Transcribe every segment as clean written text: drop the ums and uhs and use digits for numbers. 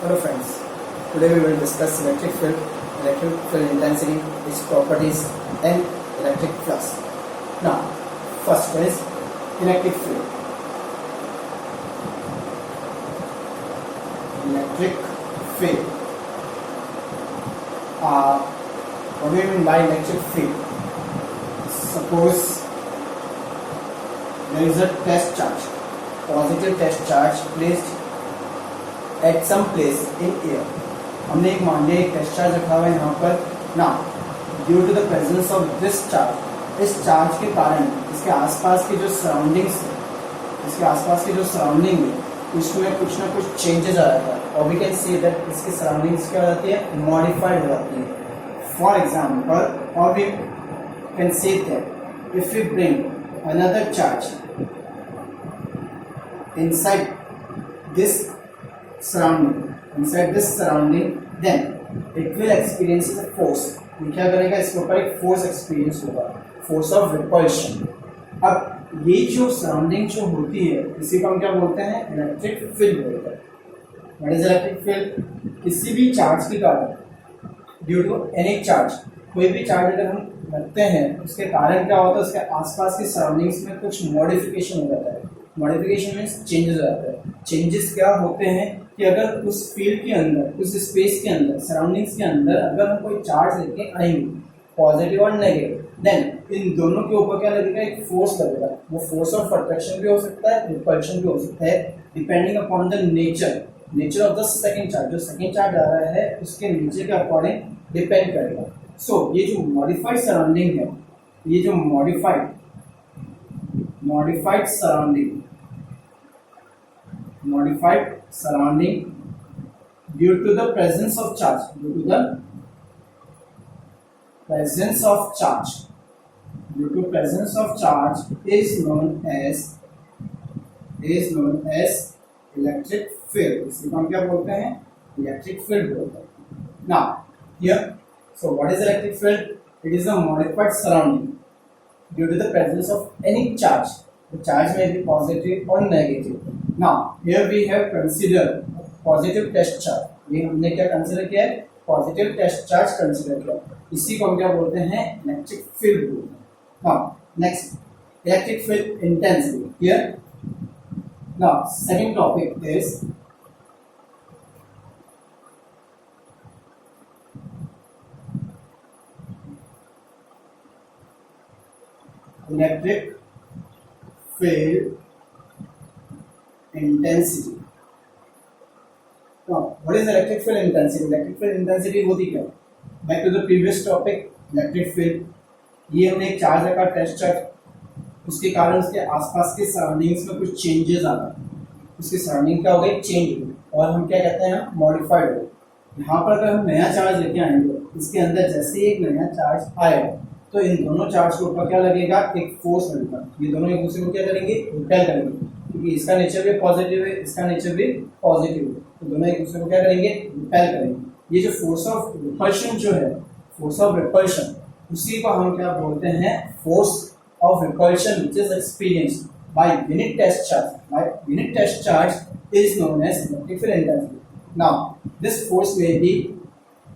Hello friends, today we will discuss electric field intensity, its properties and electric flux. Now, first is electric field. Electric field. What do you mean by electric field? Suppose there is a test charge, positive test charge placed at some place in air. हमने एक मान लिया एक test charge रखा हुआ है यहाँ पर ना. Due to the presence of this charge, इस चार्ज के कारण इसके आसपास की जो सराउंडिंग्स है, इसके आसपास की जो सराउंडिंग है उसमें कुछ ना कुछ चेंजेस आ जाता है और वी कैन सी दैट इसकी सराउंडिंग्स क्या हो जाती है, मॉडिफाइड हो जाती है. फॉर एग्जाम्पल, और we can see that if you bring another charge inside this surrounding, then it will experience a force. ये क्या करेगा, इसके ऊपर एक फोर्स एक्सपीरियंस होगा, फोर्स ऑफ रिपल्शन. अब ये जो सराउंडिंग जो होती है इसी को हम क्या बोलते हैं, इलेक्ट्रिक फील्ड बोलते हैं. What is electric field? किसी भी चार्ज के कारण, ड्यू टू एनी चार्ज, कोई भी चार्ज अगर हम रखते हैं उसके कारण क्या होता है, उसके आसपास की सराउंडिंग्स में कुछ मॉडिफिकेशन हो जाता है. मॉडिफिकेशन मीन्स चेंजेस हो जाते हैं. चेंजेस क्या होते हैं कि अगर उस फील्ड के अंदर, उस स्पेस के अंदर, सराउंडिंग्स के अंदर अगर हम कोई चार्ज लेके आएंगे, पॉजिटिव और नेगेटिव, देन इन दोनों के ऊपर क्या लगेगा, एक फोर्स लगेगा. वो फोर्स ऑफ अट्रैक्शन भी हो सकता है, रिपल्शन भी हो सकता है, depending upon the nature of the second charge. जो सेकंड चार्ज आ रहा है उसके नेचर के अकॉर्डिंग डिपेंड करेगा. सो ये जो मॉडिफाइड सराउंडिंग है, ये जो modified surrounding due to the presence of charge, due to presence of charge is known as electric field. इसी को हम क्या बोलते हैं, इलेक्ट्रिक फील्ड बोलते हैं. Now here, so what is electric field? It is a modified surrounding due to the presence of any charge. The charge may be positive or negative. Now here we have considered positive test charge. ये हमने क्या consider किया है, positive test charge consider किया. इसी को हम क्या बोलते हैं, इलेक्ट्रिक फील्ड बोलते हैं. Now next, electric field intensity. Here now second topic is electric field intensity. Now, what is electric field intensity? Electric field intensity होती क्या? Back to the previous topic, electric field. ये हमने एक charge रखा, test charge, उसके कारण उसके आसपास के सराउंडिंग्स में कुछ चेंजेस आ गए, उसकी सराउंडिंग क्या हो गई, चेंज हुई, और हम क्या कहते हैं, मॉडिफाइड हो. यहाँ पर अगर हम नया चार्ज लेके आएंगे, इसके अंदर जैसे एक नया चार्ज आएगा तो इन दोनों चार्ज के ऊपर क्या लगेगा, एक फोर्स लगेगा. ये दोनों एक दूसरे को क्या करेंगे, रिपेल करेंगे, क्योंकि इसका नेचर भी पॉजिटिव है, इसका नेचर भी पॉजिटिव है, तो दोनों एक दूसरे को क्या करेंगे, रिपेल करेंगे. ये जो फोर्स ऑफ रिपल्शन जो है, फोर्स ऑफ रिपल्शन, उसी को हम क्या बोलते हैं, force of repulsion which is experienced by unit test charge. By unit test charge is known as electric field intensity. Now this force may be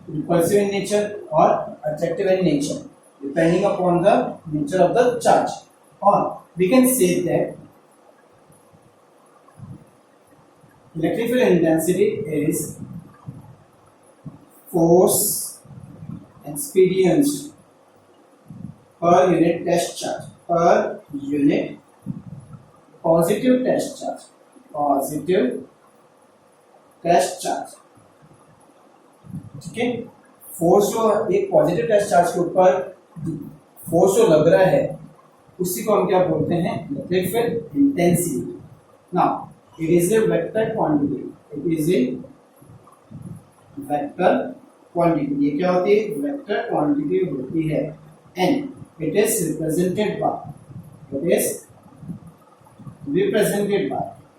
repulsive in nature or attractive in nature, depending upon the nature of the charge. Or we can say that electric field intensity is force experienced per unit test charge, per unit positive test charge, ठीक है. Force जो एक positive test charge के ऊपर force जो लग रहा है उसी को हम क्या बोलते हैं, electric field intensity. Now it is a vector quantity, ये क्या होती है, वेक्टर क्वांटिटी होती है, and it is represented by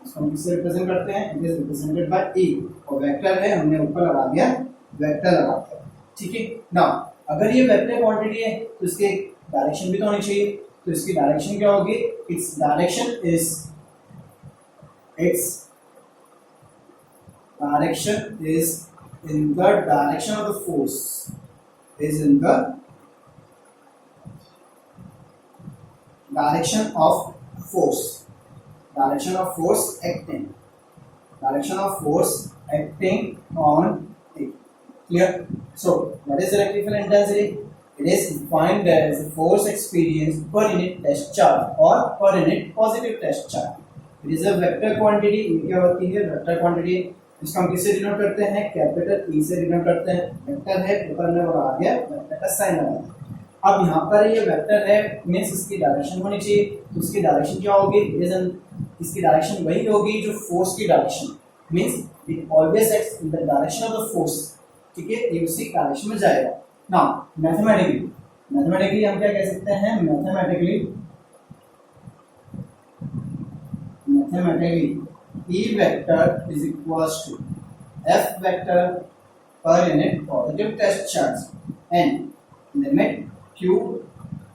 इसको हम किससे रिप्रेजेंट करते हैं, इट इज रिप्रेजेंटेड बाय ए, और वेक्टर है, हमने ऊपर लगा दिया वेक्टर लगाते हैं. ठीक है. नाउ अगर ये वेक्टर क्वांटिटी है तो इसके डायरेक्शन भी तो होनी चाहिए, तो इसकी डायरेक्शन क्या होगी, its direction is direction is in the direction of the force, is in the direction of force, direction of force acting, direction of force acting on it. Clear? So what is electrical intensity? It is defined as the force experienced per unit test charge or per unit positive test charge. It is a vector quantity. ये क्या होती है? Vector quantity. इसको हम किससे denote करते हैं? Capital E से डिनोट करते हैं. वेक्टर है, ऊपर में वो आ गया वेक्टर का साइन आ गया. अब यहाँ पर ये वेक्टर है, मीन्स इसकी डायरेक्शन होनी चाहिए. तो इसकी डायरेक्शन क्या होगी? इसकी डायरेक्शन वही होगी जो फोर्स की direction, means it always acts in the direction of the force. ठीक है, ये उसी डायरेक्शन में जाएगा. नाउ मैथमेटिकली हम क्या कह सकते हैं? Mathematically E vector is equals to F vector per unit positive test charge and limit Q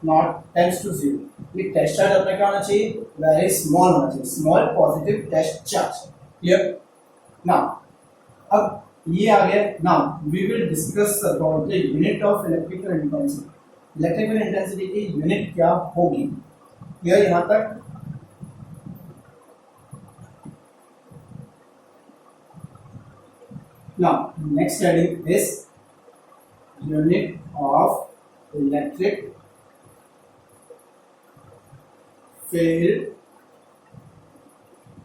not tends to 0. ये टेस्ट चार्ज अपना क्या होना चाहिए? वेरी स्मॉल होना चाहिए, small positive test charge. Clear? Now अब ये आ गया. Now we will discuss about the unit of electrical intensity. Electrical intensity की यूनिट क्या होगी? क्लियर यहाँ तक? Now, next heading is unit of electric field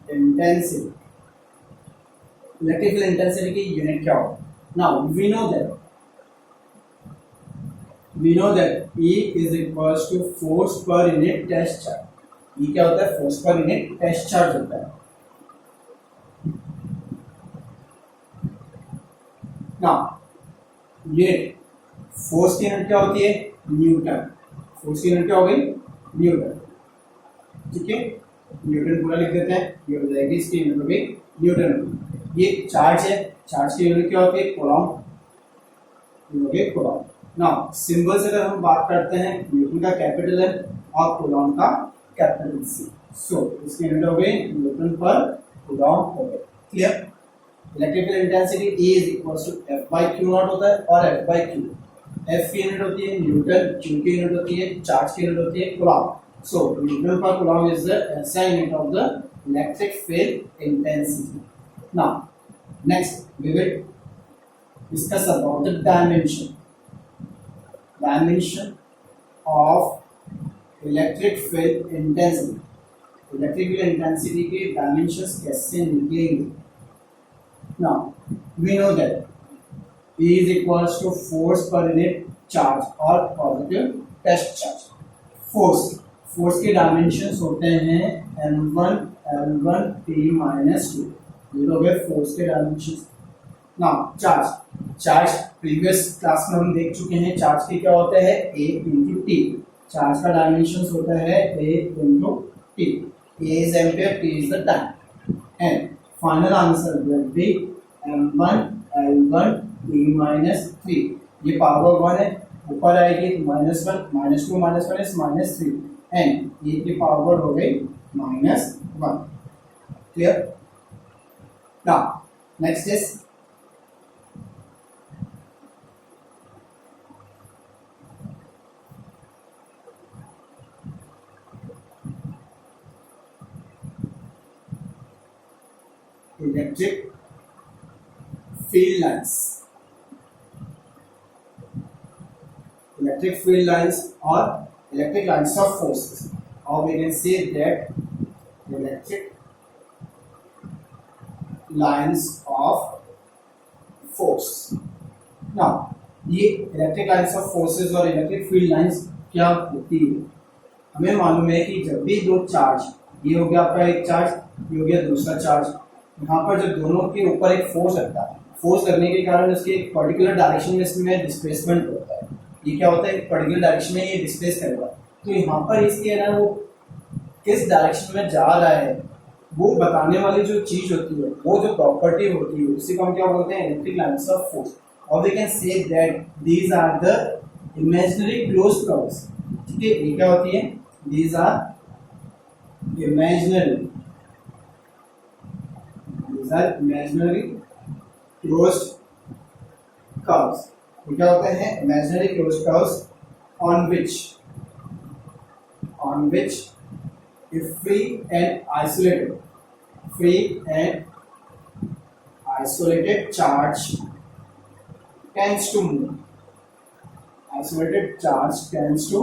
intensity. Electrical intensity की यूनिट क्या हो? Now we know that E is equals to force per unit test charge. E क्या होता है? force per unit test charge होता है. Unit force की unit क्या होती है? न्यूटन. फोर्स की यूनिट क्या हो गई? न्यूटन. ठीक है, न्यूटन पूरा लिख देते हैं. ये हो जाएगी इसकी यूनिट हो गई न्यूटन. ये चार्ज है, चार्ज की यूनिट क्या होती है? कूलॉम. ये हो गई कूलॉम. नाउ सिंबल से अगर हम बात करते हैं, न्यूटन का कैपिटल है और कूलॉम का कैपिटल सी. सो इसकी यूनिट हो गई न्यूटन पर कूलॉम हो गई. Clear? Electrical intensity E is equals to F by Q not होता है और F by Q. F की यूनिट होती है न्यूटन, Q की यूनिट होती है, चार्ज की यूनिट होती है कूलॉम. सो न्यूटन पर coulomb is the SI unit of the electric field intensity. Now next we will discuss about the dimension of electric field intensity. Electrical intensity के dimensions कैसे निकलेंगे? Now we know that E is equals to force per unit charge or positive test charge. Force के dimensions होते हैं m1, l1, t minus 2. ये हो गए force के dimensions. Now charge previous class में हम देख चुके हैं. चार्ज के क्या होता है? A into t. चार्ज का डायमेंशंस होता है A into t. A is ampere, t is the time. And final answer will be m1 l1 t minus 3. ये पावर 1 है, ऊपर आएगी -1 -2 -1 इज -3 एंड ये की पावर हो गई -1. Clear? Now next is electric field lines. Electric field lines or electric lines of forces, or we can say that electric lines of force. Now ये electric lines of forces और electric field lines क्या होती है? हमें मालूम है कि जब भी दो चार्ज, ये हो गया आपका एक चार्ज, ये हो गया दूसरा चार्ज, यहाँ पर जब दोनों के ऊपर एक फोर्स लगता है, फोर्स लगने के कारण उसके एक पर्टिकुलर डायरेक्शन में इसमें डिस्प्लेसमेंट होता है. ये क्या होता है? एक पर्टिकुलर डायरेक्शन में ये डिस्प्लेस करेगा. तो यहाँ पर इसके है ना, वो किस डायरेक्शन में जा रहा है वो बताने वाली जो चीज होती है, वो जो प्रॉपर्टी होती है, उसी को हम क्या बोलते हैं? Electric lines of force. और we can say that these are the imaginary close curves. ठीक है, ये क्या होती है? These are imaginary closed curves, ये क्या होते हैं? Imaginary closed curves on which if free and isolated charge tends to move. Isolated charge tends to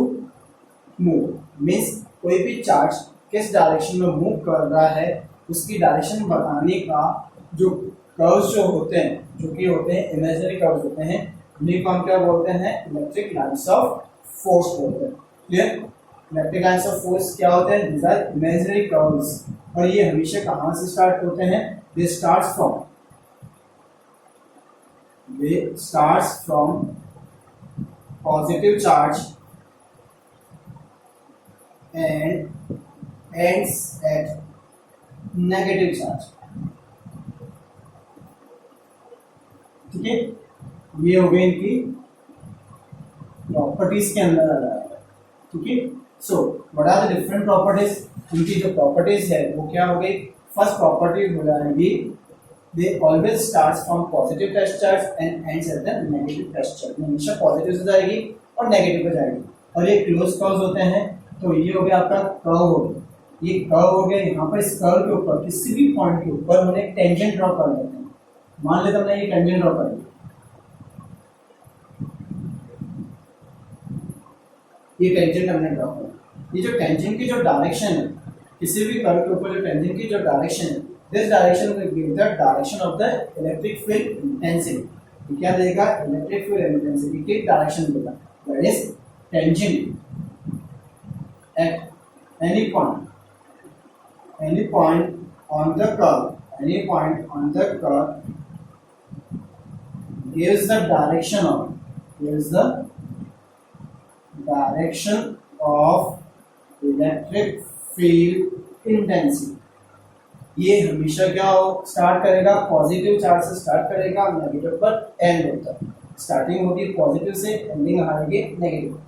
move means कोई भी चार्ज किस डायरेक्शन में मूव कर रहा है उसकी डायरेक्शन बताने का जो कर्व्स जो होते हैं, जो कि होते हैं इमेजिनरी कर्व्स होते हैं, उन्हीं को हम क्या बोलते हैं? इलेक्ट्रिक लाइन्स ऑफ फोर्स बोलते हैं। Clear? Electric lines of force क्या होते हैं? दीज आर इमेजिनरी कर्व्स, और ये हमेशा कहाँ से स्टार्ट होते हैं? They starts from positive charge and ends at negative charge। ठीक है, ये हो गई इनकी प्रॉपर्टीज के अंदर आ रहा है। ठीक है, so what are the different properties? इनकी जो प्रॉपर्टीज है वो क्या हो गई? फर्स्ट प्रॉपर्टी हो जाएगी they always starts from positive test charge and ends at the negative test charge. हमेशा पॉजिटिव से जाएगी और नेगेटिव पे जाएगी, और ये क्लोज कर्व्स होते हैं। तो ये हो गया आपका कर्व हो गया, ये कर्व हो गया। यहाँ पर इस कर्व के ऊपर किसी भी पॉइंट के ऊपर हमने एक टेंजेंट ड्रॉ कर लेते हैं। मान लेते हमने ये टेंजेंट ड्रॉ कर लिया, ये टेंजेंट हमने ड्रॉ कर लिया। ये जो टेंजेंट की जो डायरेक्शन है, किसी भी कर्व के ऊपर जो टेंजेंट की जो डायरेक्शन है, this direction will give the direction of the electric field intensity. क्या देगा? इलेक्ट्रिक फील्ड इंटेंसिटी की डायरेक्शन देगा। That is tangent at any point on the curve gives the direction of electric field intensity। ये हमेशा क्या हो start करेगा? Positive charge से स्टार्ट करेगा, नेगेटिव पर एंड होता है। स्टार्टिंग होगी पॉजिटिव से, एंडिंग आएगी नेगेटिव।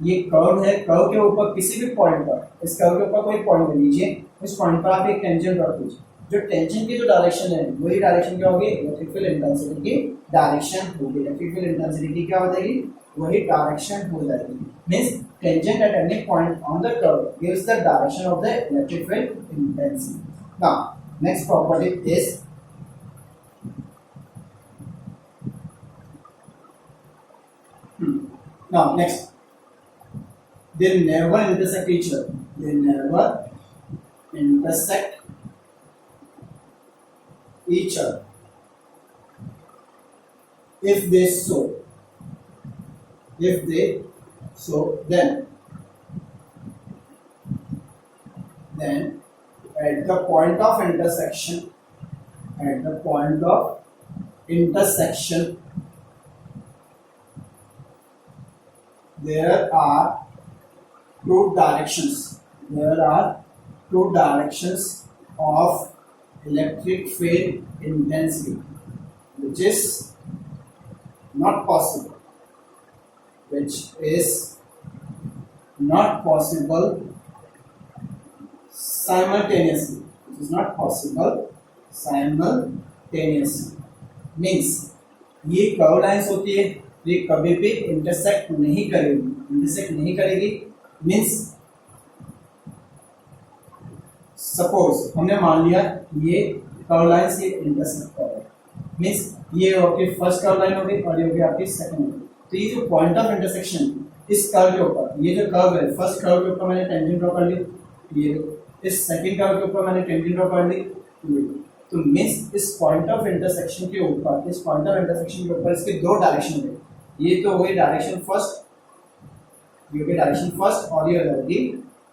ये कर्व है, कर्व के ऊपर किसी भी पॉइंट पर, इस कर्व के ऊपर कोई पॉइंट ले लीजिए, उस पॉइंट पर आप एक टेंजेंट ड्रॉ कीजिए। जो टेंजेंट की जो डायरेक्शन है वही डायरेक्शन क्या होगी? इलेक्ट्रिक फील्ड इंटेंसिटी की डायरेक्शन होगी। इलेक्ट्रिक फील्ड इंटेंसिटी की क्या हो जाएगी? वही डायरेक्शन हो जाएगी। Means tangent at any point on the curve gives the direction of the electric field intensity. Now next property is next, they never intersect each other. They never intersect each other. If they so, then at the point of intersection, there are two directions of electric field intensity, which is not possible simultaneously, means ये curve lines होती है, ये कभी भी intersect नहीं करेगी। Means suppose हमने मान लिया ये कर्व लाइन से इंटरसेक्ट कर रहा है, मीन्स ये आपकी फर्स्ट कर्व लाइन होगी और ये होगी आपकी सेकंड। तो ये जो पॉइंट ऑफ इंटरसेक्शन इस कर्व के ऊपर, ये जो कर्व है फर्स्ट कर्व के ऊपर मैंने टेंजेंट ड्रॉ कर ली, ये इस सेकंड कर्व के ऊपर मैंने टेंजेंट ड्रॉ कर ली। तो मीन्स इस पॉइंट ऑफ इंटरसेक्शन के ऊपर इसके दो डायरेक्शन है। ये तो हो गई डायरेक्शन फर्स्ट, ये होगी डायरेक्शन फर्स्ट, और ये होगी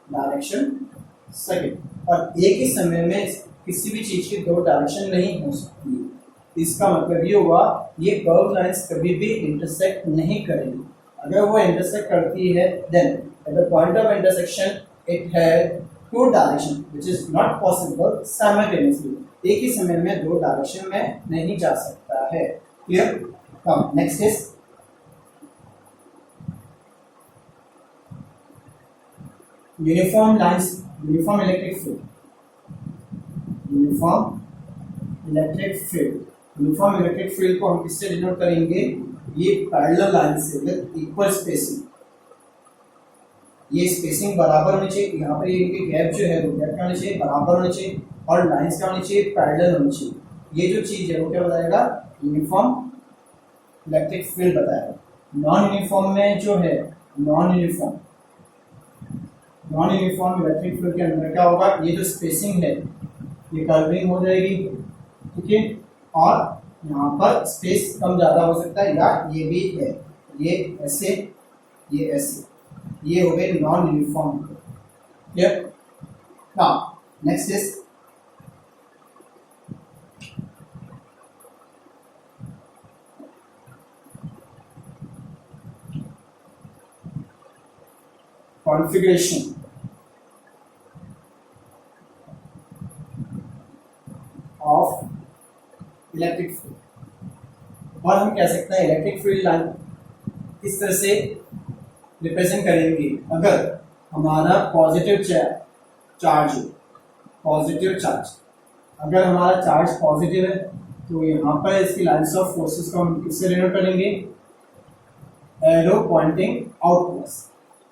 डायरेक्शन सेकंड। और एक ही समय में किसी भी चीज की दो डायरेक्शन नहीं हो सकती। इसका मतलब ये हुआ ये कर्व लाइंस कभी भी इंटरसेक्ट नहीं करेगी। अगर वो इंटरसेक्ट करती है then at the point of intersection it has two direction which is not possible simultaneously. एक ही समय में दो डायरेक्शन में नहीं जा सकता है। Clear? Next is uniform electric field uniform electric field को हम किससे डिनोट करेंगे, ये पैरेलल लाइन से विद इक्वल स्पेसिंग, ये स्पेसिंग बराबर होनी चाहिए, यहाँ पर ये गैप जो है वो गैप क्या होनी चाहिए, बराबर होनी चाहिए, और लाइंस क्या होनी चाहिए, पैरेलल होनी चाहिए। ये जो चीज है वो क्या बताएगा, यूनिफॉर्म इलेक्ट्रिक फील्ड बताएगा। नॉन यूनिफॉर्म में जो है, नॉन यूनिफॉर्म इलेक्ट्रिक फील्ड के अंदर क्या होगा, ये जो स्पेसिंग है ये कर्विंग हो जाएगी, ठीक है, और यहाँ पर स्पेस कम ज्यादा हो सकता है, या ये भी है, ये ऐसे, ये ऐसे, ये हो गए non uniform. Clear? Now next is configuration of electric field, और हम कह सकते हैं इलेक्ट्रिक फील्ड लाइन इस तरह से रिप्रेजेंट करेंगे। अगर हमारा पॉजिटिव चार्ज हो, पॉजिटिव चार्ज, अगर हमारा चार्ज पॉजिटिव है तो यहाँ पर इसकी लाइन्स ऑफ फोर्सेस को हम किससे डिनोट करेंगे, arrow pointing outwards.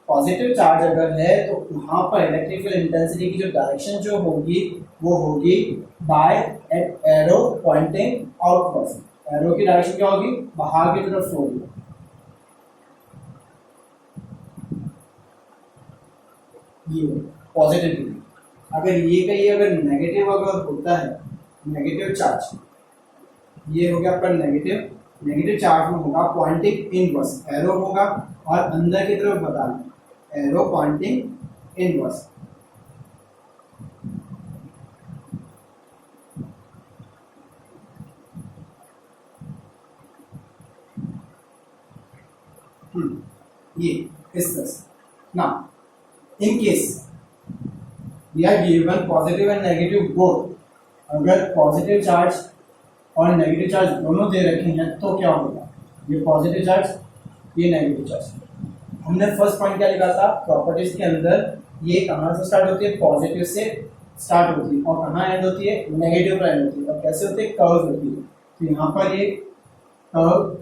Positive charge अगर है तो यहाँ पर इलेक्ट्रिक फील्ड इंटेंसिटी की जो डायरेक्शन जो होगी वो होगी by arrow pointing outwards. Arrow की डायरेक्शन क्या होगी, बाहर की तरफ होगी। ये पॉजिटिव, अगर ये का ये अगर नेगेटिव अगर होता है, नेगेटिव चार्ज, ये हो गया आपका नेगेटिव चार्ज में होगा पॉइंटिंग इनवर्स, एरो होगा और अंदर की तरफ बताना, एरो पॉइंटिंग इनवर्स। ये इस तरह से ना, in case we are given positive and negative both, अगर पॉजिटिव चार्ज और नेगेटिव चार्ज दोनों दे रखे हैं तो क्या होगा, ये पॉजिटिव चार्ज, ये नेगेटिव चार्ज। हमने फर्स्ट पॉइंट क्या लिखा था, प्रॉपर्टीज के अंदर ये कहाँ से स्टार्ट होती है, पॉजिटिव से स्टार्ट होती है, और कहाँ एंड होती है, नेगेटिव पर एंड होती है। और कैसे होती है, कर्व होती है। तो यहाँ पर ये कर्व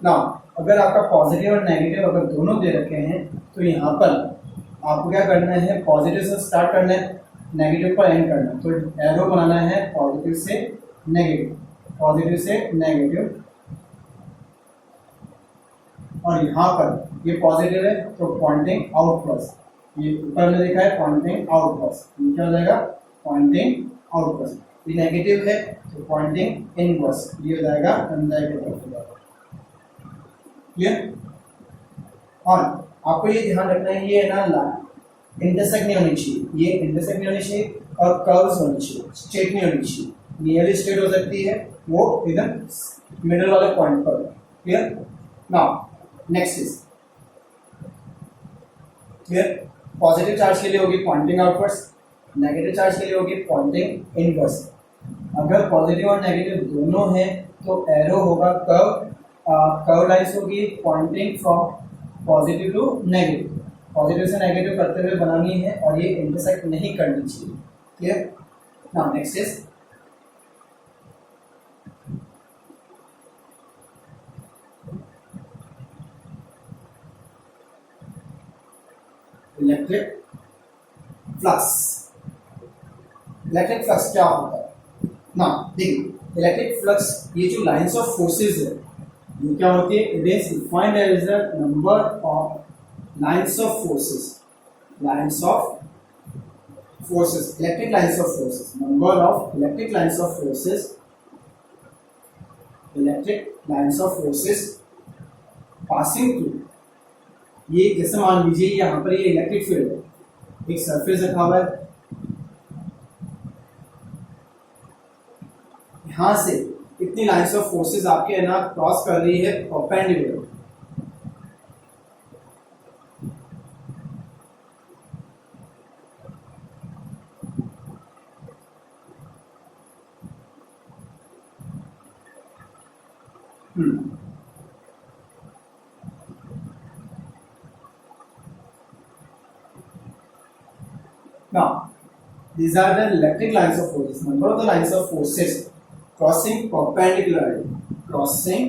ना, अगर आपका पॉजिटिव और नेगेटिव अगर दोनों दे रखे हैं तो यहाँ पर आपको क्या करना है, पॉजिटिव से स्टार्ट करना है, नेगेटिव पर एंड करना है। तो एरो बनाना है पॉजिटिव से नेगेटिव, पॉजिटिव से नेगेटिव, और यहाँ पर ये पॉजिटिव है तो पॉइंटिंग आउटवर्ड्स, ये ऊपर में देखा है पॉइंटिंग आउटवर्ड्स, ये क्या हो जाएगा, पॉइंटिंग आउटवर्ड्स। ये नेगेटिव है तो पॉइंटिंग इनवर्स, ये हो जाएगा अंदर की तरफ हो जाएगा। क्लियर? और आपको ये ध्यान रखना है, ये है ना इंटरसेक्ट नहीं होनी चाहिए, ये इंटरसेक्ट नहीं होनी चाहिए, और कर्व्स होनी चाहिए, स्ट्रेट नहीं होनी चाहिए। नियरली स्ट्रेट हो सकती है, वो एकदम मिडल वाले पॉइंट पर। Clear? Now next is clear, positive charge के लिए होगी पॉइंटिंग आउटवर्ड्स, नेगेटिव चार्ज के लिए होगी पॉइंटिंग इनवर्स। अगर पॉजिटिव और नेगेटिव दोनों हैं तो एरो होगा कर्व लाइंस होगी pointing from positive to negative, positive से नेगेटिव करते हुए बनानी है, और ये इंटरसेक्ट नहीं करनी चाहिए। Clear? Now next is electric flux. Electric flux क्या होता है ना, देखिए इलेक्ट्रिक फ्लक्स, ये जो लाइंस ऑफ फोर्सेस है ये क्या होती है, it is defined as the number of lines of forces, lines of forces, electric lines of forces, number of electric lines of forces, electric lines of forces passing through, ये जैसे मान लीजिए यहाँ पर ये इलेक्ट्रिक फील्ड है, एक surface रखा हुआ है, यहाँ से कितनी लाइंस ऑफ फोर्सेस आपके है ना क्रॉस कर रही है perpendicular, Now, these are the electric lines of forces. Number of the lines of forces crossing perpendicularly. Crossing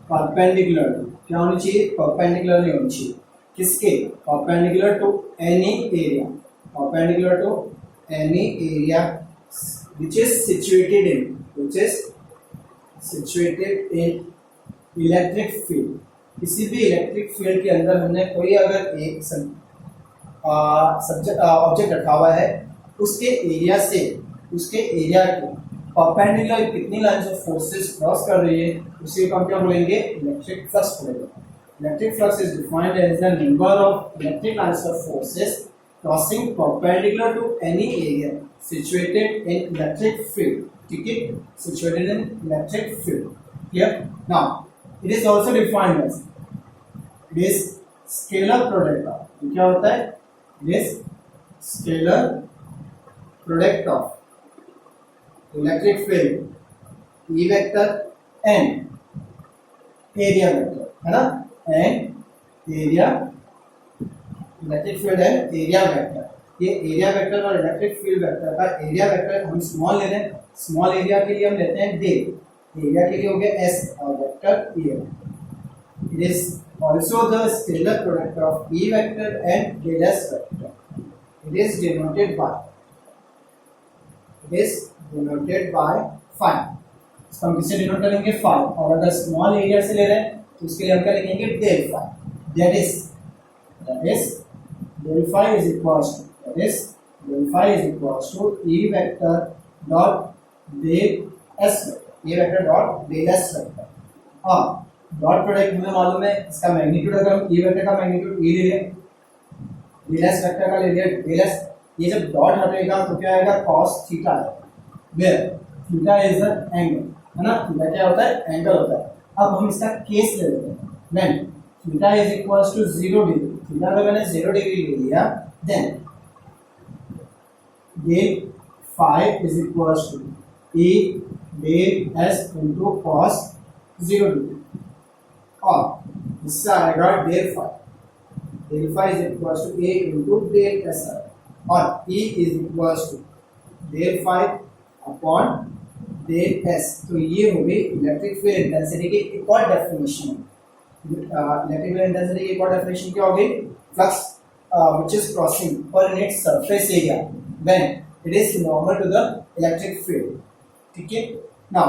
perpendicularly. क्या होनी चाहिए? Perpendicularly होनी चाहिए. किसके? Perpendicular to any area. Perpendicular to any area which is situated in. Which is situated in electric field. किसी भी electric field के अंदर हमने कोई अगर एक सब्जेक्ट ऑब्जेक्ट रखा हुआ है, उसके एरिया से उसके एरिया को परपेंडिकुलर कितनी लाइंस ऑफ फोर्सेस क्रॉस कर रही है, उसी को हम क्या बोलेंगे? इलेक्ट्रिक फ्लक्स बोलेंगे. Electric flux is defined as the number of electric lines of forces crossing perpendicular to any area situated in electric field. ठीक है, situated in electric field. Clear? Now it is also defined as it is scalar product of. क्या होता है? It is scalar product of electric field E vector and area vector, है ना? And area electric field and area vector. ये area vector और electric field vector का area vector हम small ले रहे हैं. Small area के लिए हम लेते हैं d. Area के लिए हो गया s और vector E. It is also the scalar product of E vector and del S vector. It is denoted by phi. इसको हम किससे डिनोट करेंगे? phi. और अगर स्मॉल एरिया से ले रहे हैं तो उसके लिए हम क्या लिखेंगे? del phi. That is del phi is equals to E vector dot del S vector. E vector dot del S vector. और डॉट प्रोडक्ट हमें मालूम है, इसका मैग्नीट्यूड अगर हम ई वेक्टर का मैग्नीट्यूड ई ले लें, डेल एस वेक्टर का ले लिया डेल एस, ये जब डॉट हटेगा तो क्या आएगा? cos थीटा आएगा. Where theta is the angle, है ना? थीटा क्या होता है? एंगल होता है. अब हम इसका केस ले लेते हैं. When theta is equals to 0 degree, theta अगर मैंने 0 डिग्री ले लिया, then del phi is equals to A del S into cos 0 degree. और इससे आएगा del phi is equal to A into del S और E is equal to del phi upon del S. तो ये हो गई इलेक्ट्रिक फील्ड इंटेंसिटी की एक और डेफिनेशन. इलेक्ट्रिक फील्ड इंटेंसिटी की एक और डेफिनेशन क्या हो गई? फ्लक्स व्हिच इज क्रॉसिंग पर in its surface area when it is normal to the electric field. ठीक है, नाउ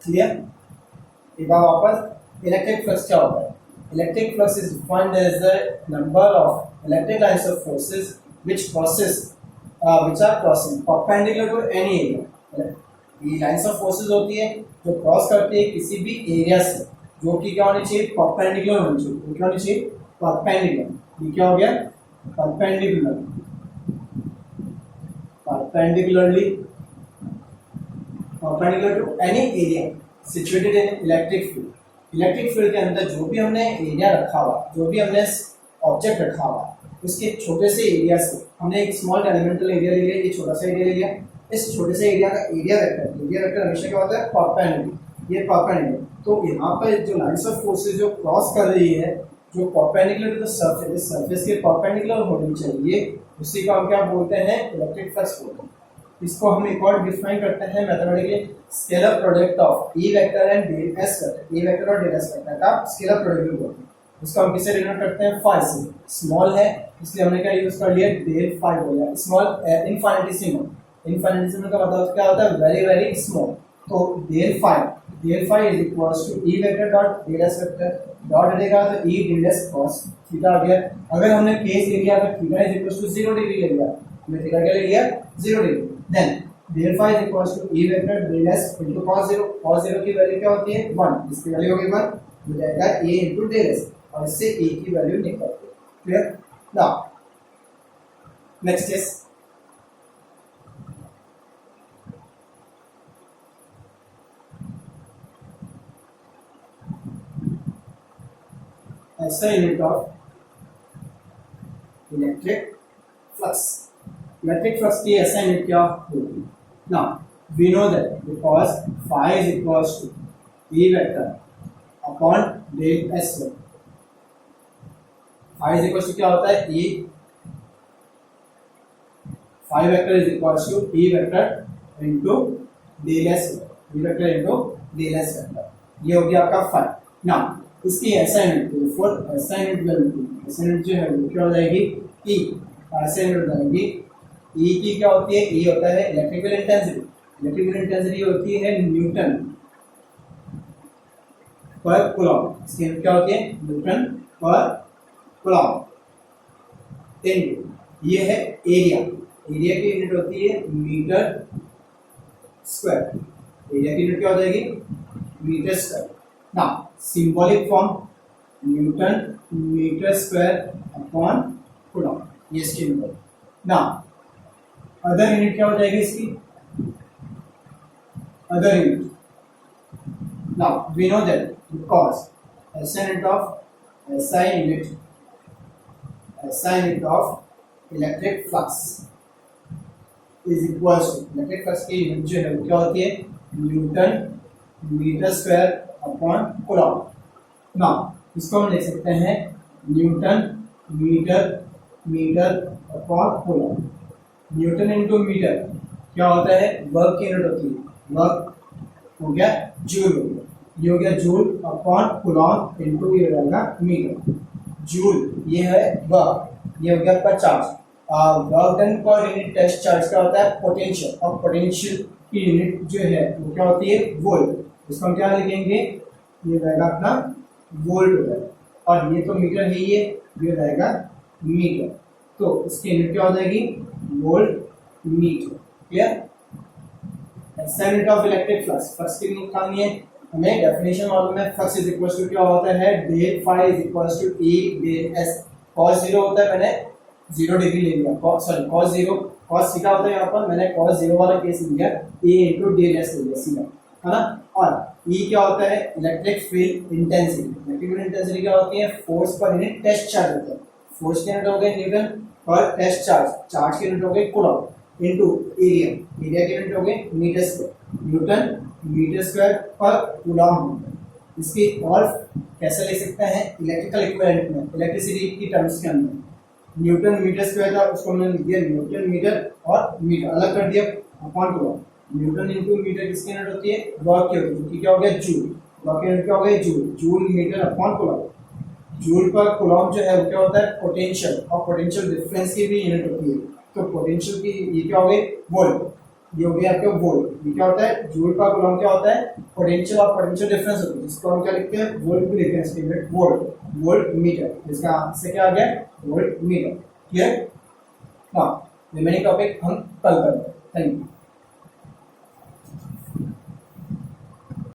क्लियर? एक बार वापस, इलेक्ट्रिक फ्लक्स क्या होता है? Electric flux is defined as the number of electric lines of forces which are crossing perpendicular to any area. ये lines of forces होती है जो क्रॉस करती है किसी भी एरिया से, जो कि क्या होनी चाहिए? परपेंडिकुलर होनी चाहिए. तो क्या होनी चाहिए? परपेंडिकुलर. ये क्या हो गया? Perpendicular to any area situated in electric field. Electric field के अंदर जो भी हमने एरिया रखा हुआ, जो भी हमने ऑब्जेक्ट रखा हुआ, उसके छोटे से एरिया से हमने एक स्मॉल एलिमेंटल एरिया ले लिया, ये छोटा सा एरिया ले लिया. इस छोटे से एरिया का एरिया वेक्टर हमेशा क्या होता है? परपेंडिकुलर. ये परपेंडिकुलर. तो यहाँ पर जो लाइंस ऑफ फोर्सेस जो क्रॉस कर रही है, जो perpendicular to the surface, surface के परपेंडिकुलर होनी चाहिए, उसी को हम क्या बोलते हैं? इलेक्ट्रिक फ्लक्स बोलते हैं. इसको हम एक और डिफाइन करते हैं mathematically, scalar product of E vector and del S vector. E vector और डेल एस वेक्टर का स्केलर प्रोडक्ट बोलते हैं. इसको हम किससे डिनोट करते हैं? फाई से. स्मॉल है इसलिए हमने क्या यूज कर लिया? डेल फाई बोला. Small infinitesimal. इनफिनिटेसिमल का मतलब क्या होता है? Very very small. तो del phi is equals to E vector dot del S vector dot रहेगा तो E del S cos theta आ गया। अगर हमने केस ले लिया अगर theta is equals to 0 degree ले लिया, हमने थीटा क्या ले लिया 0 degree, then del phi is equals to E vector del S into cos 0 की वैल्यू क्या होती है 1, इसकी वैल्यू होगी 1, हो जाएगा a इनटू डेल एस और इससे a की वैल्यू निकलती है। Clear? Now next is SI unit of electric flux. Electric flux की SI unit क्या होगी? Now we know that because phi is equals to E vector upon del S vector. Phi is equals to क्या होता है? Phi vector is equals to E vector into del S vector. E vector into del S vector. ये हो गया आपका phi. Now इसकी assignment for assignment value assignment जो है वो क्या हो जाएगी ई असाइनमेंट हो जाएगी ई की क्या होती है ई होता है इलेक्ट्रिकल इंटेंसिटी होती है न्यूटन पर कूलम। इसकी क्या होती है न्यूटन पर कूलम। ये है एरिया की यूनिट होती है मीटर स्क्वायर। एरिया की यूनिट क्या हो जाएगी metre square. Now, symbolic form Newton meter square upon coulomb, ये इसकी यूनिट। Now, अदर यूनिट क्या हो जाएगी इसकी other unit. Now, we know that because SI unit of electric flux is equals to electric flux की unit जो है वो क्या होती है newton metre square upon coulomb. Now इसको हम लिख सकते हैं newton metre upon coulomb. Newton into metre क्या होता है वर्क की यूनिट होती है वर्क हो गया जूल हो गया, ये हो गया जूल अपॉन कूलम इनटू ये रहेगा मीटर। जूल ये है वर्क, ये हो गया आपका चार्ज। वर्क डन पर यूनिट टेस्ट चार्ज क्या होता है पोटेंशियल, और पोटेंशियल की यूनिट जो है वो क्या होती है वोल्ट। इसको हम क्या लिखेंगे ये रहेगा अपना वोल्ट हो जाएगा, और ये तो मीटर है ये रहेगा मीटर, तो इसकी यूनिट क्या हो जाएगी volt meter. Clear? SI unit of electric flux की यूनिट निकालनी है हमें। डेफिनेशन मालूम है फ्लक्स इज इक्वल टू क्या होता है del phi is equal to E del S। cos 0 होता है, मैंने 0 डिग्री ले लिया, cos थीटा होता है यहाँ पर, मैंने cos 0 वाला केस लिया A इनटू डेल S ले लिया सीधा, है ना। और E क्या होता है electric field intensity. Electric field intensity क्या होती है फोर्स पर यूनिट टेस्ट चार्ज होता है। फोर्स के यूनिट हो गए न्यूटन और टेस्ट चार्ज के यूनिट हो गए कूलम इनटू एरिया के यूनिट हो गए metre square. Newton metre square पर कूलम। इसकी और कैसे ले सकते हैं इलेक्ट्रिकल इक्विवेलेंट में इलेक्ट्रिसिटी की टर्म्स के अंदर। न्यूटन मीटर स्क्वायर था उसको हमने लिख दिया न्यूटन मीटर और मीटर अलग कर दिया upon coulomb. Newton into metre किसकी यूनिट होती है वर्क की होती है, जो कि क्या हो गया जूल। वर्क की यूनिट क्या हो गई joule metre upon coulomb. Joule पर कूलम जो है वो क्या होता है पोटेंशियल, और पोटेंशियल डिफरेंस की भी यूनिट होती है। तो पोटेंशियल की ये क्या हो गई वोल्ट, ये हो गया आपका वोल्ट। ये क्या होता है जूल पर कूलम क्या होता है पोटेंशियल और पोटेंशियल डिफरेंस होती है, जिसको हम क्या लिखते हैं वोल्ट भी लिखते हैं इसकी यूनिट वोल्ट मीटर। इसका आंसर क्या आ गया वोल्ट मीटर। क्लियर? हाँ रिमेनिंग टॉपिक हम कल करेंगे। Thank you.